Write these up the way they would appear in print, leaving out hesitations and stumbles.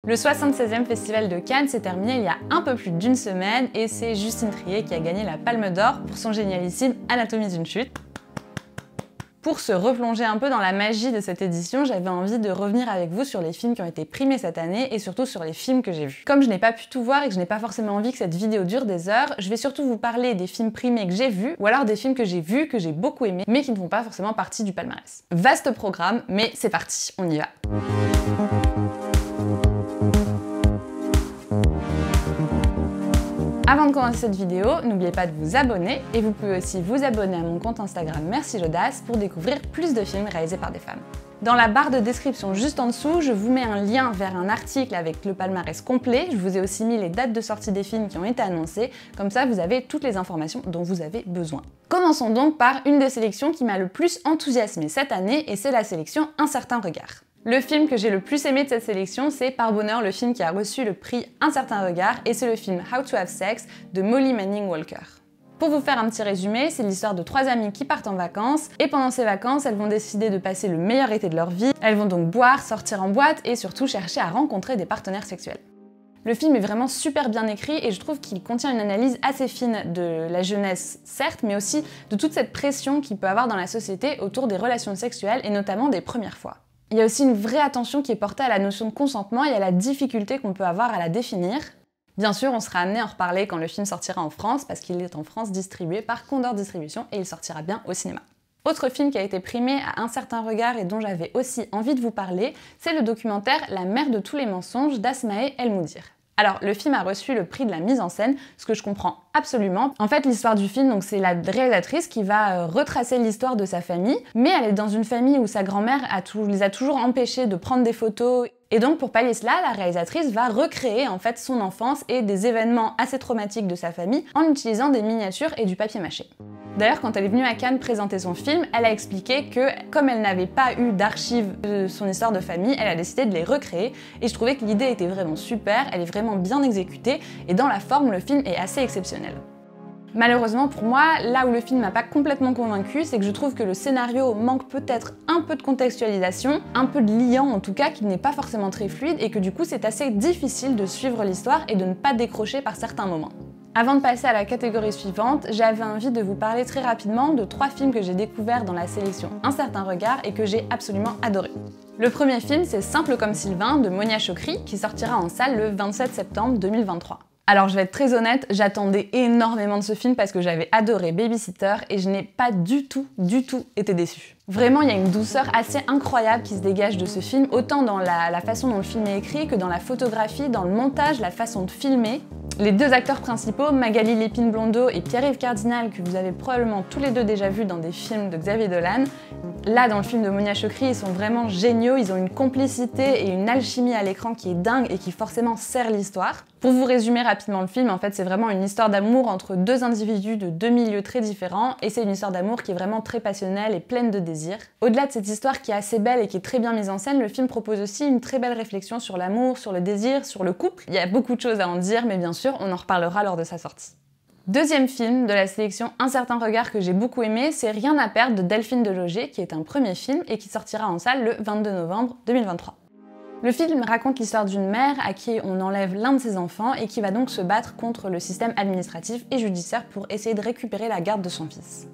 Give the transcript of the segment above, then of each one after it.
Le 76e Festival de Cannes s'est terminé il y a un peu plus d'une semaine et c'est Justine Triet qui a gagné la Palme d'Or pour son génialissime Anatomie d'une chute. Pour se replonger un peu dans la magie de cette édition, j'avais envie de revenir avec vous sur les films qui ont été primés cette année et surtout sur les films que j'ai vus. Comme je n'ai pas pu tout voir et que je n'ai pas forcément envie que cette vidéo dure des heures, je vais surtout vous parler des films primés que j'ai vus ou alors des films que j'ai vus, que j'ai beaucoup aimés, mais qui ne font pas forcément partie du palmarès. Vaste programme, mais c'est parti, on y va. Avant de commencer cette vidéo, n'oubliez pas de vous abonner et vous pouvez aussi vous abonner à mon compte Instagram Merci Jodas pour découvrir plus de films réalisés par des femmes. Dans la barre de description juste en dessous, je vous mets un lien vers un article avec le palmarès complet. Je vous ai aussi mis les dates de sortie des films qui ont été annoncés, comme ça vous avez toutes les informations dont vous avez besoin. Commençons donc par une des sélections qui m'a le plus enthousiasmée cette année et c'est la sélection Un certain regard. Le film que j'ai le plus aimé de cette sélection, c'est par bonheur le film qui a reçu le prix Un certain regard et c'est le film How to Have Sex de Molly Manning Walker. Pour vous faire un petit résumé, c'est l'histoire de trois amies qui partent en vacances et pendant ces vacances, elles vont décider de passer le meilleur été de leur vie. Elles vont donc boire, sortir en boîte et surtout chercher à rencontrer des partenaires sexuels. Le film est vraiment super bien écrit et je trouve qu'il contient une analyse assez fine de la jeunesse, certes, mais aussi de toute cette pression qu'il peut avoir dans la société autour des relations sexuelles et notamment des premières fois. Il y a aussi une vraie attention qui est portée à la notion de consentement et à la difficulté qu'on peut avoir à la définir. Bien sûr, on sera amené à en reparler quand le film sortira en France, parce qu'il est en France distribué par Condor Distribution et il sortira bien au cinéma. Autre film qui a été primé à Un certain regard et dont j'avais aussi envie de vous parler, c'est le documentaire La mère de tous les mensonges d'Asmae El Moudir. Alors, le film a reçu le prix de la mise en scène, ce que je comprends absolument. En fait, l'histoire du film, donc c'est la réalisatrice qui va retracer l'histoire de sa famille, mais elle est dans une famille où sa grand-mère les a toujours empêchés de prendre des photos. Et donc, pour pallier cela, la réalisatrice va recréer en fait son enfance et des événements assez traumatiques de sa famille en utilisant des miniatures et du papier mâché. D'ailleurs, quand elle est venue à Cannes présenter son film, elle a expliqué que, comme elle n'avait pas eu d'archives de son histoire de famille, elle a décidé de les recréer. Et je trouvais que l'idée était vraiment super, elle est vraiment bien exécutée, et dans la forme, le film est assez exceptionnel. Malheureusement pour moi, là où le film m'a pas complètement convaincue, c'est que je trouve que le scénario manque peut-être un peu de contextualisation, un peu de liant en tout cas, qui n'est pas forcément très fluide, et que du coup c'est assez difficile de suivre l'histoire et de ne pas décrocher par certains moments. Avant de passer à la catégorie suivante, j'avais envie de vous parler très rapidement de trois films que j'ai découverts dans la sélection Un certain regard et que j'ai absolument adoré. Le premier film, c'est Simple comme Sylvain de Monia Chokri, qui sortira en salle le 27 septembre 2023. Alors je vais être très honnête, j'attendais énormément de ce film parce que j'avais adoré Babysitter et je n'ai pas du tout été déçue. Vraiment, il y a une douceur assez incroyable qui se dégage de ce film, autant dans la façon dont le film est écrit que dans la photographie, dans le montage, la façon de filmer. Les deux acteurs principaux, Magali Lépine-Blondeau et Pierre-Yves Cardinal, que vous avez probablement tous les deux déjà vus dans des films de Xavier Dolan, là dans le film de Monia Chokri, ils sont vraiment géniaux, ils ont une complicité et une alchimie à l'écran qui est dingue et qui forcément sert l'histoire. Pour vous résumer rapidement le film, en fait c'est vraiment une histoire d'amour entre deux individus de deux milieux très différents et c'est une histoire d'amour qui est vraiment très passionnelle et pleine de désir. Au-delà de cette histoire qui est assez belle et qui est très bien mise en scène, le film propose aussi une très belle réflexion sur l'amour, sur le désir, sur le couple. Il y a beaucoup de choses à en dire, mais bien sûr, on en reparlera lors de sa sortie. Deuxième film de la sélection Un certain regard que j'ai beaucoup aimé, c'est Rien à perdre de Delphine Deloger, qui est un premier film et qui sortira en salle le 22 novembre 2023. Le film raconte l'histoire d'une mère à qui on enlève l'un de ses enfants et qui va donc se battre contre le système administratif et judiciaire pour essayer de récupérer la garde de son fils.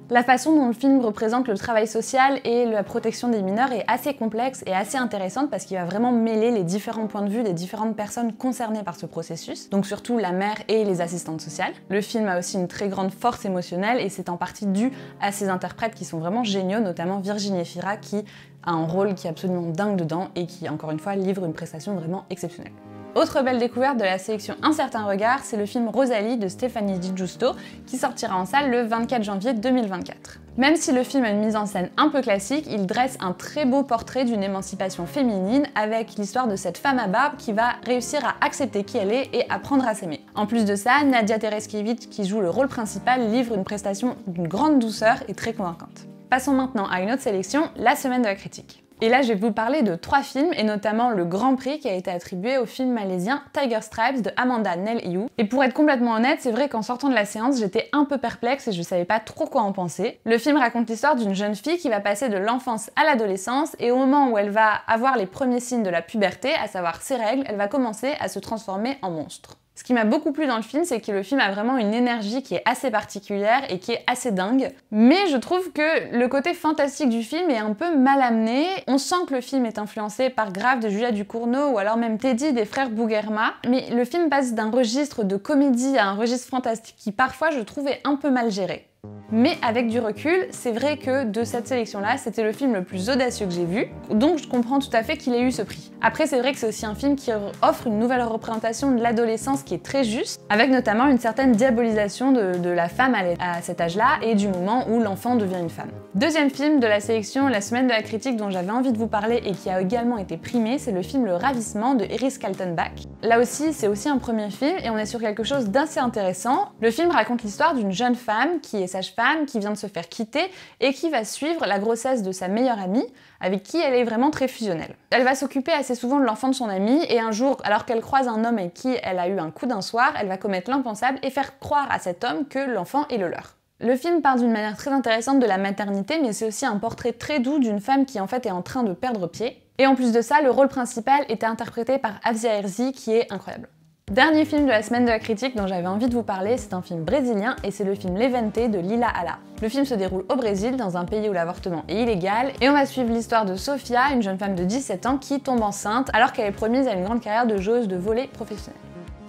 La façon dont le film représente le travail social et la protection des mineurs est assez complexe et assez intéressante parce qu'il va vraiment mêler les différents points de vue des différentes personnes concernées par ce processus, donc surtout la mère et les assistantes sociales. Le film a aussi une très grande force émotionnelle et c'est en partie dû à ses interprètes qui sont vraiment géniaux, notamment Virginie Efira qui a un rôle qui est absolument dingue dedans et qui, encore une fois, livre une prestation vraiment exceptionnelle. Autre belle découverte de la sélection Un certain regard, c'est le film Rosalie de Stéphanie Di Giusto qui sortira en salle le 24 janvier 2024. Même si le film a une mise en scène un peu classique, il dresse un très beau portrait d'une émancipation féminine avec l'histoire de cette femme à barbe qui va réussir à accepter qui elle est et apprendre à s'aimer. En plus de ça, Nadia Tereskevich, qui joue le rôle principal, livre une prestation d'une grande douceur et très convaincante. Passons maintenant à une autre sélection, la semaine de la critique. Et là, je vais vous parler de 3 films, et notamment le Grand Prix qui a été attribué au film malaisien Tiger Stripes de Amanda Nell-Ewe. Et pour être complètement honnête, c'est vrai qu'en sortant de la séance, j'étais un peu perplexe et je savais pas trop quoi en penser. Le film raconte l'histoire d'une jeune fille qui va passer de l'enfance à l'adolescence, et au moment où elle va avoir les premiers signes de la puberté, à savoir ses règles, elle va commencer à se transformer en monstre. Ce qui m'a beaucoup plu dans le film, c'est que le film a vraiment une énergie qui est assez particulière et qui est assez dingue. Mais je trouve que le côté fantastique du film est un peu mal amené. On sent que le film est influencé par Grave de Julia Ducournau ou alors même Teddy des frères Bouguerma. Mais le film passe d'un registre de comédie à un registre fantastique qui parfois je trouvais un peu mal géré. Mais avec du recul, c'est vrai que de cette sélection-là, c'était le film le plus audacieux que j'ai vu, donc je comprends tout à fait qu'il ait eu ce prix. Après, c'est vrai que c'est aussi un film qui offre une nouvelle représentation de l'adolescence qui est très juste, avec notamment une certaine diabolisation de la femme à cet âge-là et du moment où l'enfant devient une femme. Deuxième film de la sélection La Semaine de la Critique dont j'avais envie de vous parler et qui a également été primé, c'est le film Le Ravissement de Iris Kaltenbach. Là aussi, c'est aussi un premier film et on est sur quelque chose d'assez intéressant. Le film raconte l'histoire d'une jeune femme qui est sage-femme, qui vient de se faire quitter et qui va suivre la grossesse de sa meilleure amie, avec qui elle est vraiment très fusionnelle. Elle va s'occuper assez souvent de l'enfant de son amie et un jour, alors qu'elle croise un homme avec qui elle a eu un coup d'un soir, elle va commettre l'impensable et faire croire à cet homme que l'enfant est le leur. Le film part d'une manière très intéressante de la maternité, mais c'est aussi un portrait très doux d'une femme qui en fait est en train de perdre pied. Et en plus de ça, le rôle principal était interprété par Afzia Herzi, qui est incroyable. Dernier film de la Semaine de la Critique dont j'avais envie de vous parler, c'est un film brésilien et c'est le film Levante de Lila Ala. Le film se déroule au Brésil, dans un pays où l'avortement est illégal, et on va suivre l'histoire de Sofia, une jeune femme de 17 ans qui tombe enceinte alors qu'elle est promise à une grande carrière de joueuse de volley professionnelle.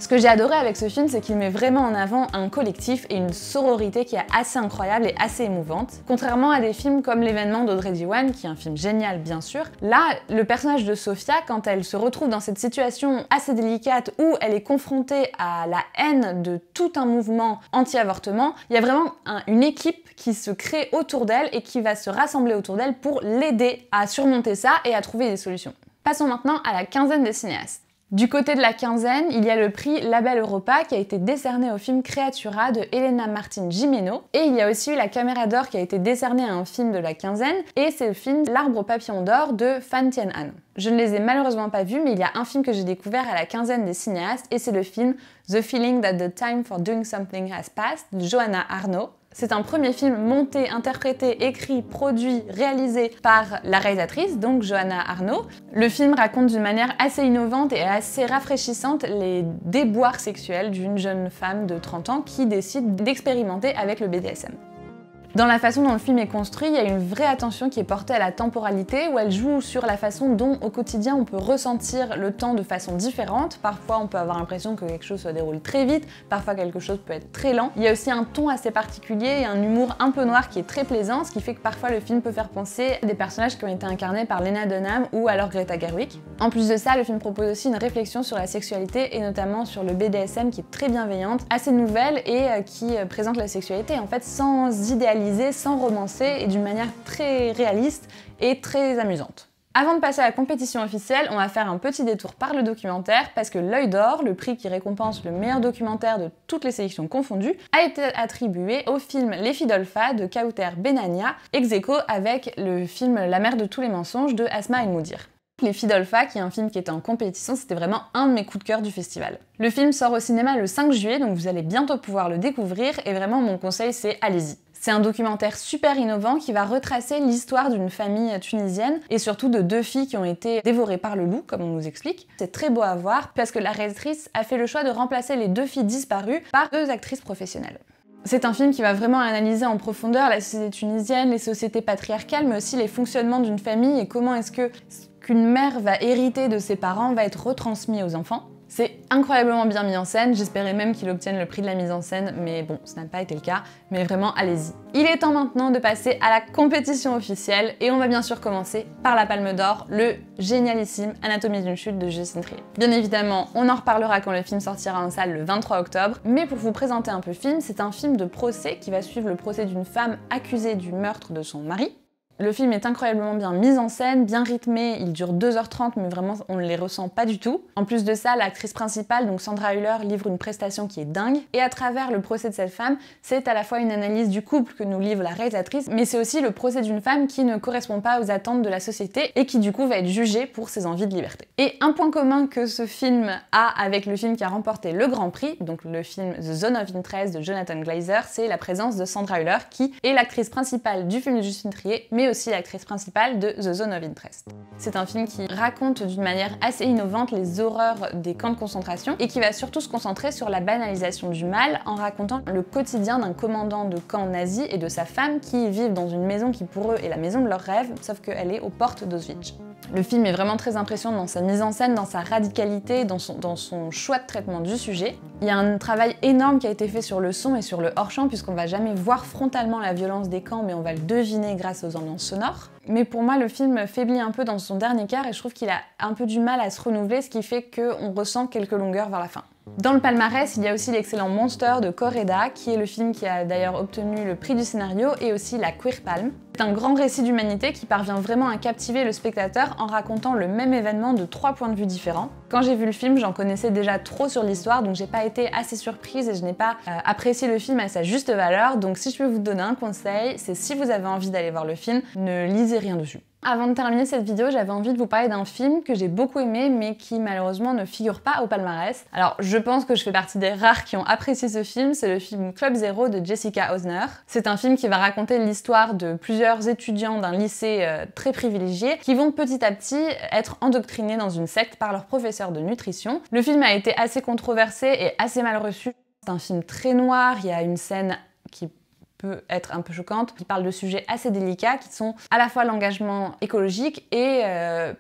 Ce que j'ai adoré avec ce film, c'est qu'il met vraiment en avant un collectif et une sororité qui est assez incroyable et assez émouvante. Contrairement à des films comme L'événement d'Audrey Diwan, qui est un film génial bien sûr, là, le personnage de Sofia, quand elle se retrouve dans cette situation assez délicate où elle est confrontée à la haine de tout un mouvement anti-avortement, il y a vraiment une équipe qui se crée autour d'elle et qui va se rassembler autour d'elle pour l'aider à surmonter ça et à trouver des solutions. Passons maintenant à la quinzaine des cinéastes. Du côté de la quinzaine, il y a le prix Label Europa qui a été décerné au film Creatura de Elena Martín Gimeno, et il y a aussi eu la Caméra d'Or qui a été décernée à un film de la quinzaine, et c'est le film L'Arbre au papillon d'or de Phan Thien An. Je ne les ai malheureusement pas vus, mais il y a un film que j'ai découvert à la quinzaine des cinéastes, et c'est le film The Feeling That the Time for Doing Something Has Passed de Johanna Arnaud. C'est un premier film monté, interprété, écrit, produit, réalisé par la réalisatrice, donc Johanna Arnaud. Le film raconte d'une manière assez innovante et assez rafraîchissante les déboires sexuels d'une jeune femme de 30 ans qui décide d'expérimenter avec le BDSM. Dans la façon dont le film est construit, il y a une vraie attention qui est portée à la temporalité, où elle joue sur la façon dont au quotidien on peut ressentir le temps de façon différente. Parfois on peut avoir l'impression que quelque chose se déroule très vite, parfois quelque chose peut être très lent. Il y a aussi un ton assez particulier et un humour un peu noir qui est très plaisant, ce qui fait que parfois le film peut faire penser à des personnages qui ont été incarnés par Lena Dunham ou alors Greta Gerwig. En plus de ça, le film propose aussi une réflexion sur la sexualité et notamment sur le BDSM qui est très bienveillante, assez nouvelle et qui présente la sexualité en fait sans idéaliser, sans romancer et d'une manière très réaliste et très amusante. Avant de passer à la compétition officielle, on va faire un petit détour par le documentaire parce que l'Œil d'Or, le prix qui récompense le meilleur documentaire de toutes les sélections confondues, a été attribué au film Les Fidolfas de Kauter Benania, ex aequo avec le film La mère de tous les mensonges de Asma El Moudir. Les Fidolfas, qui est un film qui était en compétition, c'était vraiment un de mes coups de cœur du festival. Le film sort au cinéma le 5 juillet, donc vous allez bientôt pouvoir le découvrir, et vraiment mon conseil c'est allez-y. C'est un documentaire super innovant qui va retracer l'histoire d'une famille tunisienne et surtout de 2 filles qui ont été dévorées par le loup, comme on nous explique. C'est très beau à voir parce que la réalisatrice a fait le choix de remplacer les 2 filles disparues par 2 actrices professionnelles. C'est un film qui va vraiment analyser en profondeur la société tunisienne, les sociétés patriarcales, mais aussi les fonctionnements d'une famille et comment est-ce que qu'une mère va hériter de ses parents va être retransmis aux enfants. C'est incroyablement bien mis en scène, j'espérais même qu'il obtienne le prix de la mise en scène, mais bon, ce n'a pas été le cas, mais vraiment, allez-y. Il est temps maintenant de passer à la compétition officielle, et on va bien sûr commencer par la Palme d'Or, le génialissime Anatomie d'une chute de Justine Triet. Bien évidemment, on en reparlera quand le film sortira en salle le 23 octobre, mais pour vous présenter un peu le film, c'est un film de procès qui va suivre le procès d'une femme accusée du meurtre de son mari. Le film est incroyablement bien mis en scène, bien rythmé, il dure 2h30 mais vraiment on ne les ressent pas du tout. En plus de ça, l'actrice principale, donc Sandra Hüller, livre une prestation qui est dingue. Et à travers le procès de cette femme, c'est à la fois une analyse du couple que nous livre la réalisatrice, mais c'est aussi le procès d'une femme qui ne correspond pas aux attentes de la société et qui du coup va être jugée pour ses envies de liberté. Et un point commun que ce film a avec le film qui a remporté le Grand Prix, donc le film The Zone of Interest de Jonathan Glazer, c'est la présence de Sandra Hüller qui est l'actrice principale du film de Justine Triet, mais aussi l'actrice principale de The Zone of Interest. C'est un film qui raconte d'une manière assez innovante les horreurs des camps de concentration et qui va surtout se concentrer sur la banalisation du mal en racontant le quotidien d'un commandant de camp nazi et de sa femme qui vivent dans une maison qui pour eux est la maison de leurs rêves, sauf qu'elle est aux portes d'Auschwitz. Le film est vraiment très impressionnant dans sa mise en scène, dans sa radicalité, dans son choix de traitement du sujet. Il y a un travail énorme qui a été fait sur le son et sur le hors-champ puisqu'on va jamais voir frontalement la violence des camps mais on va le deviner grâce aux ambiances sonores. Mais pour moi le film faiblit un peu dans son dernier quart et je trouve qu'il a un peu du mal à se renouveler, ce qui fait qu'on ressent quelques longueurs vers la fin. Dans le palmarès, il y a aussi l'excellent Monster de Koreda, qui est le film qui a d'ailleurs obtenu le prix du scénario et aussi la Queer Palm. C'est un grand récit d'humanité qui parvient vraiment à captiver le spectateur en racontant le même événement de 3 points de vue différents. Quand j'ai vu le film, j'en connaissais déjà trop sur l'histoire, donc j'ai pas été assez surprise et je n'ai pas apprécié le film à sa juste valeur. Donc si je peux vous donner un conseil, c'est si vous avez envie d'aller voir le film, ne lisez rien dessus. Avant de terminer cette vidéo, j'avais envie de vous parler d'un film que j'ai beaucoup aimé mais qui malheureusement ne figure pas au palmarès. Alors je pense que je fais partie des rares qui ont apprécié ce film, c'est le film Club Zero de Jessica Hausner. C'est un film qui va raconter l'histoire de plusieurs étudiants d'un lycée très privilégié qui vont petit à petit être endoctrinés dans une secte par leur professeur de nutrition. Le film a été assez controversé et assez mal reçu. C'est un film très noir, il y a une scène qui peut être un peu choquante, qui parle de sujets assez délicats qui sont à la fois l'engagement écologique et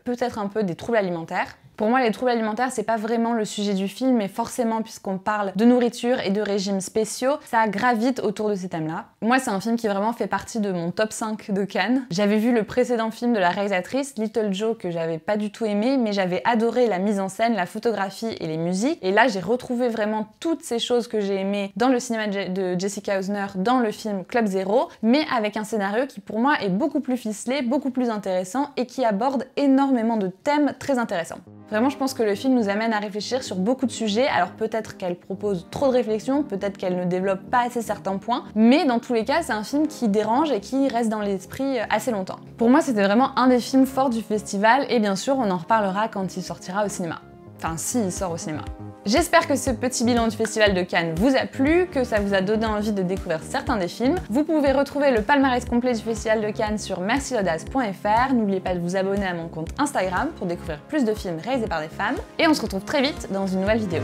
peut-être un peu des troubles alimentaires. Pour moi, les troubles alimentaires, c'est pas vraiment le sujet du film, mais forcément, puisqu'on parle de nourriture et de régimes spéciaux, ça gravite autour de ces thèmes-là. Moi, c'est un film qui vraiment fait partie de mon top 5 de Cannes. J'avais vu le précédent film de la réalisatrice, Little Joe, que j'avais pas du tout aimé, mais j'avais adoré la mise en scène, la photographie et les musiques. Et là, j'ai retrouvé vraiment toutes ces choses que j'ai aimées dans le cinéma de Jessica Hausner, dans le film Club Zero, mais avec un scénario qui, pour moi, est beaucoup plus ficelé, beaucoup plus intéressant et qui aborde énormément de thèmes très intéressants. Vraiment, je pense que le film nous amène à réfléchir sur beaucoup de sujets, alors peut-être qu'elle propose trop de réflexion, peut-être qu'elle ne développe pas assez certains points, mais dans tous les cas, c'est un film qui dérange et qui reste dans l'esprit assez longtemps. Pour moi, c'était vraiment un des films forts du festival, et bien sûr, on en reparlera quand il sortira au cinéma. Enfin, si il sort au cinéma. J'espère que ce petit bilan du Festival de Cannes vous a plu, que ça vous a donné envie de découvrir certains des films. Vous pouvez retrouver le palmarès complet du Festival de Cannes sur mercilaudace.fr. N'oubliez pas de vous abonner à mon compte Instagram pour découvrir plus de films réalisés par des femmes. Et on se retrouve très vite dans une nouvelle vidéo.